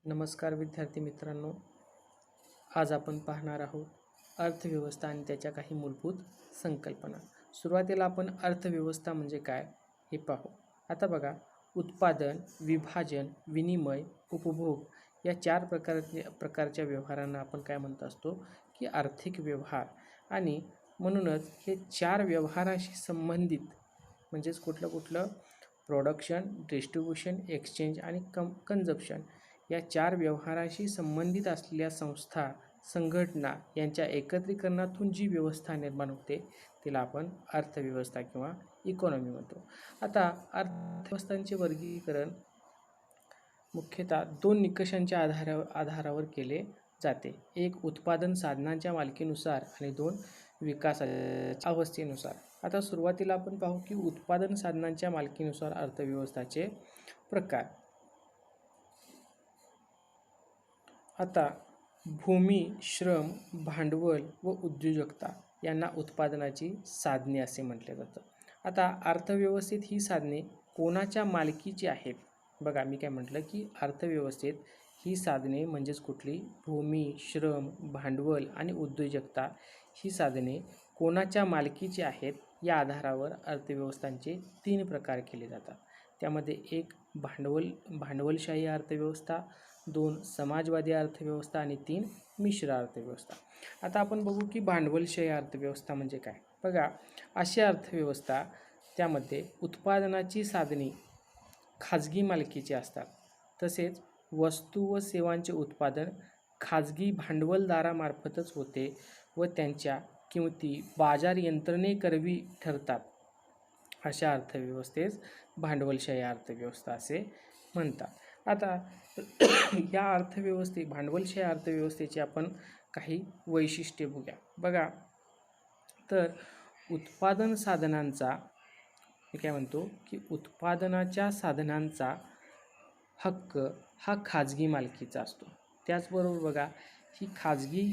नमस्कार विद्यार्थी मित्रांनो, आज आपण पाहणार आहोत अर्थव्यवस्था आणि त्याच्या काही मूलभूत संकल्पना. सुरुवातीला आपण अर्थव्यवस्था म्हणजे काय हे पाहू. आता बघा, उत्पादन, विभाजन, विनिमय, उपभोग या चार प्रकारच्या व्यवहारांना आपण काय म्हणत असतो की आर्थिक व्यवहार. आणि म्हणूनच हे चार व्यवहाराशी संबंधित म्हणजेच कुठलं प्रोडक्शन, डिस्ट्रीब्युशन, एक्सचेंज आणि कन्झम्पशन या चार व्यवहाराशी संबंधित असलेल्या संस्था, संघटना यांच्या एकत्रीकरणातून जी व्यवस्था निर्माण होते तिला आपण अर्थव्यवस्था किंवा इकॉनॉमी म्हणतो. आता अर्थव्यवस्थांचे वर्गीकरण मुख्यतः दोन निकषांच्या आधारावर केले जाते. एक उत्पादन साधनांच्या मालकीनुसार आणि दोन विकासाच्या अवस्थेनुसार. आता सुरुवातीला आपण पाहू की उत्पादन साधनांच्या मालकीनुसार अर्थव्यवस्थाचे प्रकार. आता भूमी, श्रम, भांडवल व उद्योजकता यांना उत्पादनाची साधने असे म्हटले जातं. आता अर्थव्यवस्थेत ही साधने कोणाच्या मालकीची आहेत? बघा, मी काय म्हटलं की अर्थव्यवस्थेत ही साधने म्हणजेच कुठली? भूमी, श्रम, भांडवल आणि उद्योजकता ही साधने कोणाच्या मालकीची आहेत या आधारावर अर्थव्यवस्थांचे तीन प्रकार केले जातात. त्यामध्ये एक भांडवलशाही अर्थव्यवस्था, दोन समाजवादी अर्थव्यवस्था आणि तीन मिश्र अर्थव्यवस्था. आता आपण बघू की भांडवलशाही अर्थव्यवस्था म्हणजे काय. बघा, अशी अर्थव्यवस्था त्यामध्ये उत्पादनाची साधने खाजगी मालकीची असतात, तसेच वस्तू व सेवांचे उत्पादन खाजगी भांडवलदारामार्फतच होते व त्यांच्या किमती बाजार यंत्रणेकरवी ठरतात. अशा अर्थव्यवस्थेस भांडवलशाही अर्थव्यवस्था असे म्हणतात. आता या भांडवलशाही अर्थव्यवस्थेची आपण काही वैशिष्ट्ये बघूया. बघा, तर उत्पादन साधनांचा, मी काय म्हणतो की उत्पादनाच्या साधनांचा हक्क हा खाजगी मालकीचा असतो. त्याचबरोबर बघा, ही खाजगी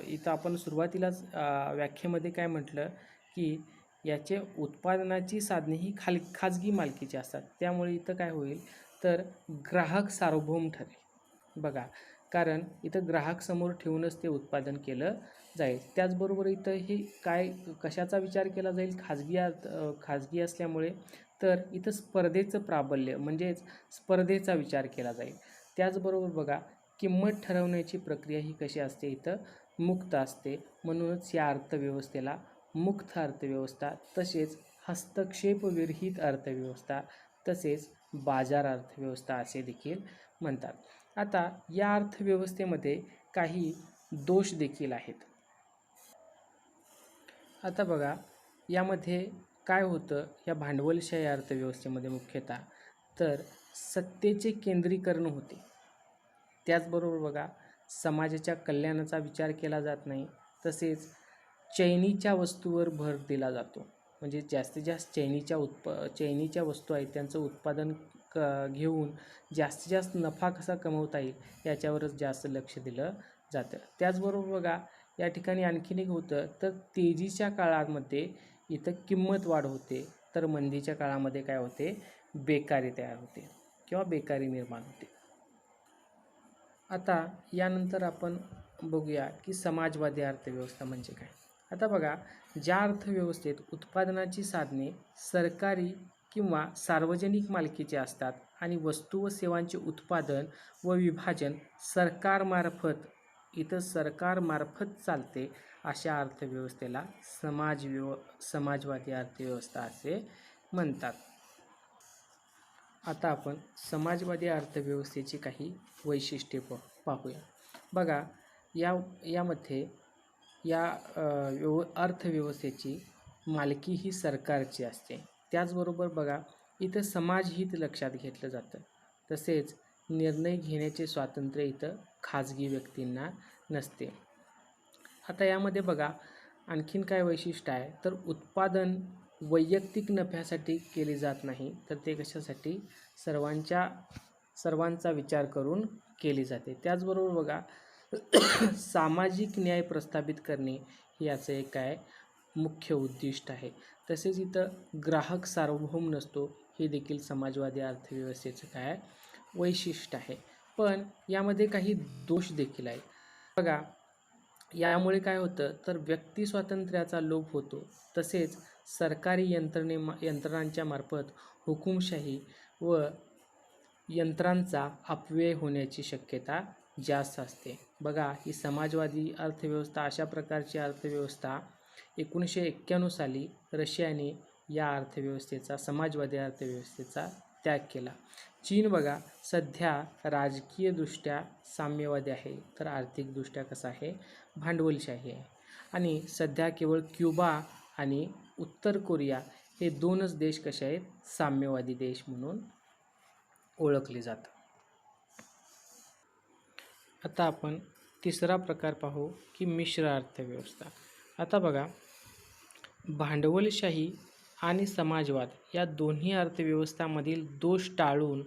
इथं आपण सुरुवातीलाच व्याख्येमध्ये काय म्हटलं की याचे उत्पादनाची साधने ही खाजगी मालकीची असतात. त्यामुळे इथं काय होईल तर ग्राहक सार्वभौम ठरेल. बघा, कारण इथं ग्राहक समोर ठेवूनच ते उत्पादन केलं जाईल. त्याचबरोबर इथं हे कशाचा विचार केला जाईल? खाजगी असल्यामुळे तर इथं स्पर्धेचं प्राबल्य म्हणजेच स्पर्धेचा विचार केला जाईल. त्याचबरोबर बघा, किंमत ठरवण्याची प्रक्रिया ही कशी असते? इथं मुक्त असते. म्हणूनच या अर्थव्यवस्थेला मुक्त अर्थव्यवस्था, तसेच हस्तक्षेपविरहित अर्थव्यवस्था, तसेच बाजार अर्थव्यवस्था असे देखील म्हणतात. आता या अर्थव्यवस्थेमध्ये काही दोष देखील आहेत. आता बघा, यामध्ये काय होतं या भांडवलशाही अर्थव्यवस्थेमध्ये मुख्यतः तर सत्तेचे केंद्रीकरण होते. त्याचबरोबर बघा, समाजाच्या कल्याणाचा विचार केला जात नाही. तसेच चैनीच्या वस्तूवर भर दिला जातो. म्हणजे जास्तीत जास्त चैनीच्या वस्तू आहेत त्यांचं उत्पादन घेऊन जास्तीत जास्त नफा कसा कमवता येईल याच्यावरच जास्त लक्ष दिलं जातं. त्याचबरोबर बघा, या ठिकाणी आणखीन एक होतं तर तेजीच्या काळामध्ये इथं किंमत वाढ होते, तर मंदीच्या काळामध्ये काय होते? बेकारी तयार होते किंवा बेकारी निर्माण होते. आता यानंतर आपण बघूया की समाजवादी अर्थव्यवस्था म्हणजे काय. आता बघा, ज्या अर्थव्यवस्थेत उत्पादनाची साधने सरकारी किंवा सार्वजनिक मालकीचे असतात आणि वस्तू व सेवांचे उत्पादन व विभाजन सरकारमार्फत चालते, अशा अर्थव्यवस्थेला समाजवादी अर्थव्यवस्था असे म्हणतात. आता आपण समाजवादी अर्थव्यवस्थेची काही वैशिष्ट्ये पाहूया. बघा, यामध्ये अर्थव्यवस्थेची मालकी ही सरकारची असते. त्याचबरोबर बघा, इथं समाजहित लक्षात घेतलं जातं. तसेच निर्णय घेण्याचे स्वातंत्र्य इथं खाजगी व्यक्तींना नसते. आता यामध्ये बघा, आणखीन काय वैशिष्ट्य आहे तर उत्पादन वैयक्तिक नफ्यासाठी केले जात नाही, तर ते कशासाठी? सर्वांचा विचार करून केली जाते. त्याचबरोबर बघा, सामाजिक न्याय प्रस्थापित करणे हे याचं एक मुख्य उद्दिष्ट आहे. तसेच इथं ग्राहक सार्वभौम नसतो, हे देखील समाजवादी अर्थव्यवस्थेचं वैशिष्ट्य आहे. पण यामध्ये काही दोष देखील आहेत. बघा, यामुळे काय होतं तर व्यक्ती स्वातंत्र्याचा लोप होतो. तसेच सरकारी यंत्रणांच्या मार्फत हुकुमशाही व यंत्रांचा अपव्यय होण्याची शक्यता जास्त असते. बघा, ही समाजवादी अर्थव्यवस्था अशा प्रकारची अर्थव्यवस्था 1991 साली रशियाने या अर्थव्यवस्थेचा समाजवादी अर्थव्यवस्थेचा त्याग केला. चीन बघा सध्या राजकीयदृष्ट्या साम्यवादी आहे, तर आर्थिकदृष्ट्या कसा आहे भांडवलशाही आहे. आणि सध्या केवळ क्युबा आणि उत्तर कोरिया हे दोनच देश कसे आहेत साम्यवादी देश म्हणून ओळखले जातात. आता आपण तिसरा प्रकार पाहू की मिश्र अर्थव्यवस्था. आता बघा, भांडवलशाही आणि समाजवाद या दोन्ही अर्थव्यवस्थांमधील दोष टाळून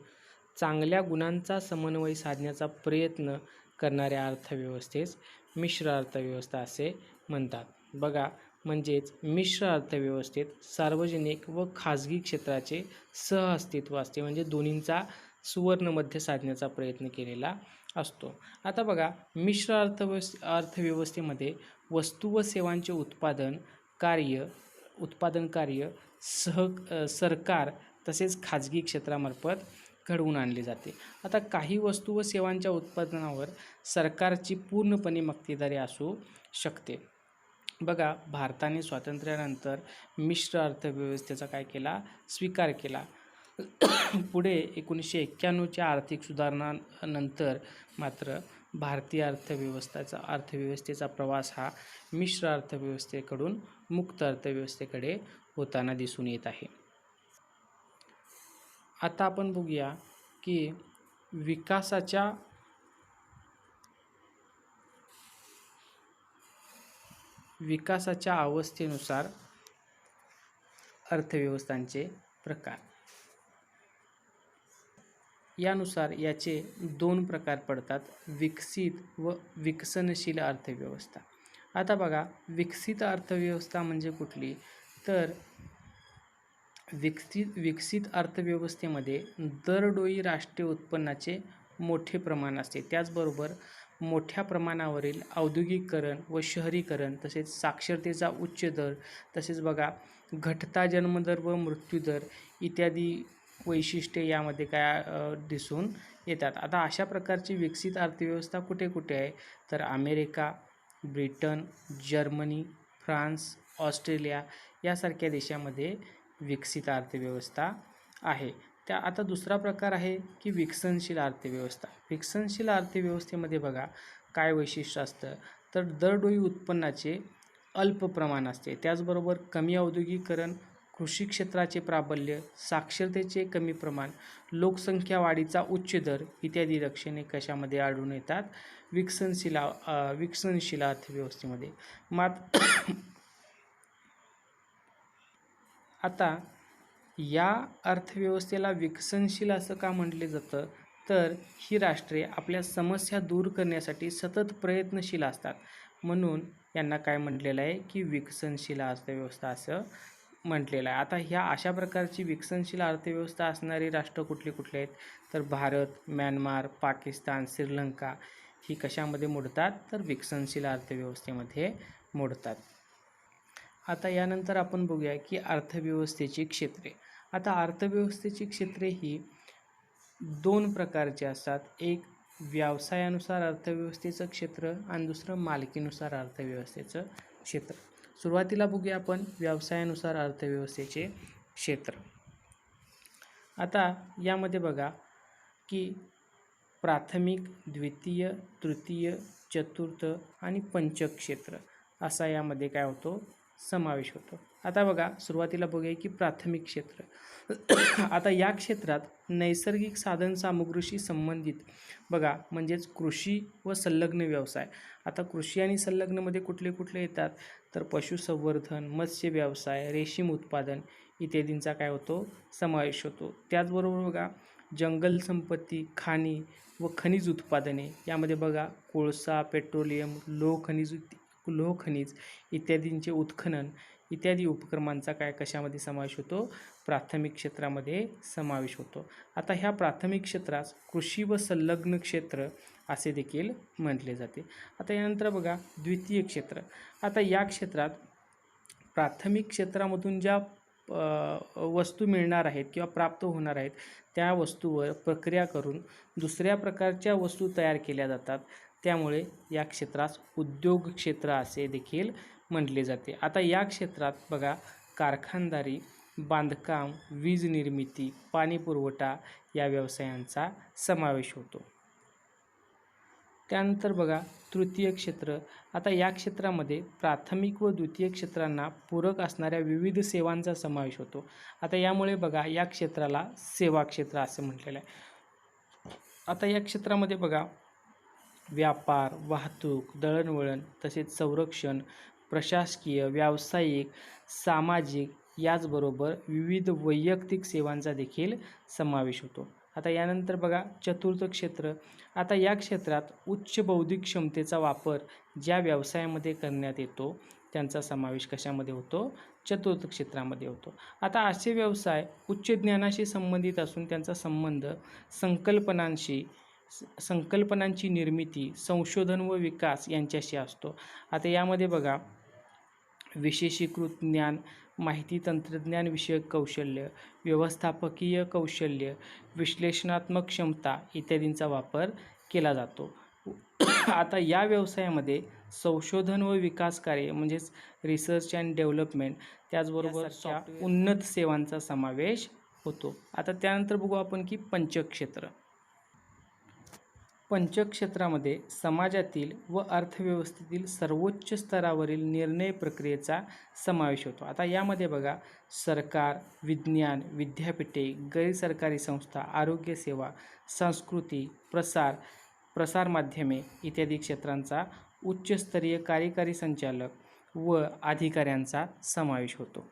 चांगल्या गुणांचा समन्वय साधण्याचा प्रयत्न करणाऱ्या अर्थव्यवस्थेस मिश्र अर्थव्यवस्था असे म्हणतात. बघा, म्हणजेच मिश्र अर्थव्यवस्थेत सार्वजनिक व खाजगी क्षेत्राचे सहअस्तित्व असते, म्हणजे दोन्हींचा सुवर्णमध्य साधण्याचा प्रयत्न केलेला असतो. आता बघा, मिश्र अर्थव्यवस्थेमध्ये वस्तू व सेवांचे उत्पादन कार्य सरकार तसेच खाजगी क्षेत्रामार्फत घडवून आणले जाते. आता काही वस्तू व सेवांच्या उत्पादनावर सरकारची पूर्णपणे मक्तेदारी असू शकते. बघा, भारताने स्वातंत्र्यानंतर मिश्र अर्थव्यवस्थेचा काय केला स्वीकार केला. पुढे 1991च्या आर्थिक सुधारणानंतर मात्र भारतीय अर्थव्यवस्थेचा प्रवास हा मिश्र अर्थव्यवस्थेकडून मुक्त अर्थव्यवस्थेकडे होताना दिसून येत आहे. आता आपण बघूया की विकासाच्या अवस्थेनुसार अर्थव्यवस्थांचे प्रकार. यानुसार याचे दोन प्रकार पडतात, विकसित व विकसनशील अर्थव्यवस्था. आता बघा, विकसित अर्थव्यवस्था म्हणजे कुठली, तर विकसित अर्थव्यवस्थेमध्ये दरडोई राष्ट्रीय उत्पन्नाचे मोठे प्रमाण असते. त्याचबरोबर मोठ्या प्रमाणावरील औद्योगिकरण व शहरीकरण, तसेच साक्षरतेचा उच्च दर, तसेच बघा घटता जन्मदर व मृत्यूदर इत्यादी वैशिष्ट्ये यामध्ये काय दिसून येतात. आता अशा प्रकारची विकसित अर्थव्यवस्था कुठे कुठे आहे, तर America, Britain, Germany, France, Australia यासारख्या देशामध्ये विकसित अर्थव्यवस्था आहे. आता दुसरा प्रकार आहे की विकसनशील अर्थव्यवस्था. विकसनशील अर्थव्यवस्थेमध्ये बघा काय वैशिष्ट्य असतं, तर दरडोई उत्पन्नाचे अल्प प्रमाण असते. त्याचबरोबर कमी औद्योगिकरण, कृषी क्षेत्राचे प्राबल्य, साक्षरतेचे कमी प्रमाण, लोकसंख्या वाढीचा उच्च दर इत्यादी लक्षणे कशामध्ये आढळून येतात विकसनशील अर्थव्यवस्थेमध्ये. आता या अर्थव्यवस्थेला विकसनशील असं का म्हटले जातं, तर ही राष्ट्रे आपल्या समस्या दूर करण्यासाठी सतत प्रयत्नशील असतात, म्हणून यांना काय म्हटलेलं आहे की विकसनशील अर्थव्यवस्था असं म्हटलेलं आहे. आता ह्या अशा प्रकारची विकसनशील अर्थव्यवस्था असणारी राष्ट्र कुठली आहेत, तर भारत, म्यानमार, पाकिस्तान, श्रीलंका ही कशामध्ये मोडतात, तर विकसनशील अर्थव्यवस्थेमध्ये मोडतात. आता यानंतर आपण बघूया की अर्थव्यवस्थेची क्षेत्रे. आता अर्थव्यवस्थेची क्षेत्रे ही दोन प्रकारचे असतात, एक व्यवसायानुसार अर्थव्यवस्थेचं क्षेत्र आणि दुसरं मालकीनुसार अर्थव्यवस्थेचं क्षेत्र. सुरुवातीला बघूया आपण व्यवसायानुसार अर्थव्यवस्थेचे क्षेत्र. आता यामध्ये बघा की प्राथमिक, द्वितीय, तृतीय, चतुर्थ आणि पंचक क्षेत्र असा यामध्ये काय होतो समावेश होतो. आता बघा, सुरुवातीला बघूया की प्राथमिक क्षेत्र. आता या क्षेत्रात नैसर्गिक साधन सामुग्रीशी संबंधित बघा म्हणजेच कृषी व संलग्न व्यवसाय. आता कृषी आणि संलग्नमध्ये कुठले येतात, तर पशुसंवर्धन, मत्स्य व्यवसाय, रेशीम उत्पादन इत्यादींचा काय होतो समावेश होतो. त्याचबरोबर बघा जंगल संपत्ती, खाणी व खनिज उत्पादने यामध्ये बघा कोळसा, पेट्रोलियम, लोह खनिज इत्यादींचे उत्खनन इत्यादी उपक्रमांचा कशामध्ये समावेश होतो? प्राथमिक क्षेत्रामध्ये समावेश होतो. आता ह्या प्राथमिक क्षेत्रास कृषी व संलग्न क्षेत्र असे देखील म्हटले जाते. आता यानंतर बघा द्वितीय क्षेत्र. आता या क्षेत्रात प्राथमिक क्षेत्रामधून ज्या वस्तू मिळणार आहेत किंवा प्राप्त होणार आहेत त्या वस्तूवर प्रक्रिया करून दुसऱ्या प्रकारच्या वस्तू तयार केल्या जातात. त्यामुळे या क्षेत्रास उद्योग क्षेत्र असे देखील म्हटले जाते. आता या क्षेत्रात बघा कारखानदारी, बांधकाम, वीज निर्मिती, पाणी पुरवठा या व्यवसायांचा समावेश होतो. त्यानंतर बघा तृतीय क्षेत्र. आता या क्षेत्रामध्ये प्राथमिक व द्वितीय क्षेत्रांना पूरक असणाऱ्या विविध सेवांचा समावेश होतो. आता यामुळे बघा या क्षेत्राला सेवा क्षेत्र असे म्हटलेलं आहे. आता या क्षेत्रामध्ये बघा व्यापार, वाहतूक, दळणवळण तसेच संरक्षण, प्रशासकीय, व्यावसायिक, सामाजिक याचबरोबर विविध वैयक्तिक सेवांचा देखील समावेश होतो. आता यानंतर बघा चतुर्थ क्षेत्र. आता या क्षेत्रात उच्च बौद्धिक क्षमतेचा वापर ज्या व्यवसायामध्ये करण्यात येतो त्यांचा समावेश कशामध्ये होतो? चतुर्थ क्षेत्रामध्ये होतो. आता असे व्यवसाय उच्च ज्ञानाशी संबंधित असून त्यांचा संबंध संकल्पनांची निर्मिती, संशोधन व विकास यांच्याशी असतो. आता यामध्ये बघा विशेषीकृत ज्ञान, माहिती तंत्रज्ञान विषयक कौशल्य, व्यवस्थापकीय कौशल्य, विश्लेषणात्मक क्षमता इत्यादींचा वापर केला जातो. आता या व्यवसायामध्ये संशोधन व विकास कार्य म्हणजेच रिसर्च अँड डेव्हलपमेंट त्याचबरोबर उन्नत सेवांचा समावेश होतो. आता त्यानंतर बघू आपण की पंचक्षेत्र. पंचक्षेत्रामध्ये समाजातील व अर्थव्यवस्थेतील सर्वोच्च स्तरावरील निर्णय प्रक्रियेचा समावेश होतो. आता यामध्ये बघा सरकार, विज्ञान, विद्यापीठे, गैरसरकारी संस्था, आरोग्य सेवा, संस्कृती, प्रसार माध्यमे इत्यादी क्षेत्रांचा उच्चस्तरीय कार्यकारी संचालक व अधिकाऱ्यांचा समावेश होतो.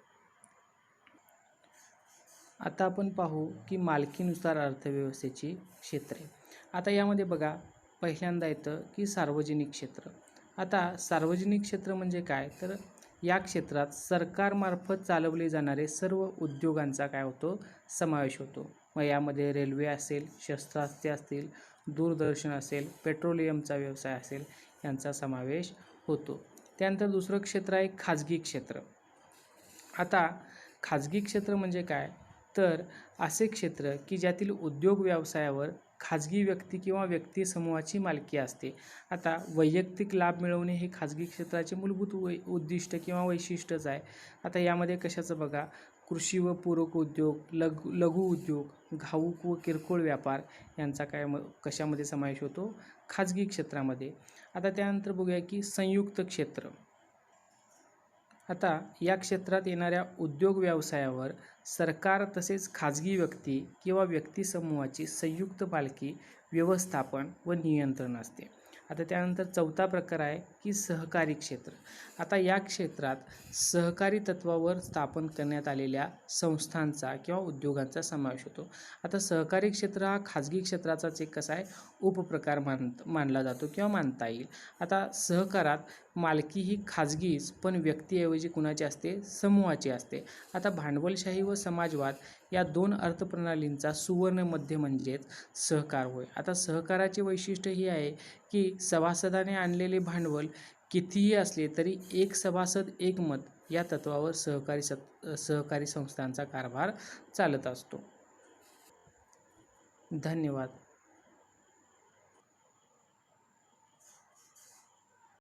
आता आपण पाहू की मालकीनुसार अर्थव्यवस्थेची क्षेत्रे. आता यामध्ये बघा पहिल्यांदा येतं की सार्वजनिक क्षेत्र. आता सार्वजनिक क्षेत्र म्हणजे काय? तर या क्षेत्रात सरकारमार्फत चालवले जाणारे सर्व उद्योगांचा होतो? समावेश होतो. मग यामध्ये रेल्वे असेल, शस्त्रास्त्रे असतील, दूरदर्शन असेल, पेट्रोलियमचा व्यवसाय असेल यांचा समावेश होतो. त्यानंतर दुसरं क्षेत्र आहे खाजगी क्षेत्र. आता खाजगी क्षेत्र म्हणजे काय? तर असे क्षेत्र की ज्यातील उद्योग व्यवसायावर खाजगी व्यक्ती किंवा व्यक्ती समूहाची मालकी असते. आता वैयक्तिक लाभ मिळवणे हे खाजगी क्षेत्राचे मूलभूत उद्दिष्ट किंवा वैशिष्ट्यच आहे. आता यामध्ये कशाचं बघा कृषी व पूरक उद्योग, लघु उद्योग, घाऊक व किरकोळ व्यापार यांचा कशामध्ये समावेश होतो? खाजगी क्षेत्रामध्ये. आता त्यानंतर बघूया की संयुक्त क्षेत्र. आता या क्षेत्रात येणाऱ्या उद्योग व्यवसायावर सरकार तसेच खाजगी व्यक्ती किंवा व्यक्ती समूहाची संयुक्त मालकी, व्यवस्थापन व नियंत्रण असते. आता त्यानंतर चौथा प्रकार आहे की सहकारी क्षेत्र. आता या क्षेत्रात सहकारी तत्वावर स्थापन करण्यात आलेल्या संस्थांचा किंवा उद्योगांचा समावेश होतो. आता सहकारी क्षेत्र हा खाजगी क्षेत्राचाच एक कसा आहे उपप्रकार मानला जातो किंवा मानता येईल. आता सहकारात मालकी ही खाजगीच पण व्यक्तीऐवजी कुणाची असते? समूहाची असते. आता भांडवलशाही व समाजवाद या दोन अर्थप्रणालींचा सुवर्ण मध्य म्हणजेच सहकार होय. आता सहकाराचे वैशिष्ट्य हे आहे की सभासदाने आणलेले भांडवल कितीही असले तरी एक सभासद एक मत या तत्वावर सहकारी संस्थांचा कारभार चालत असतो. धन्यवाद.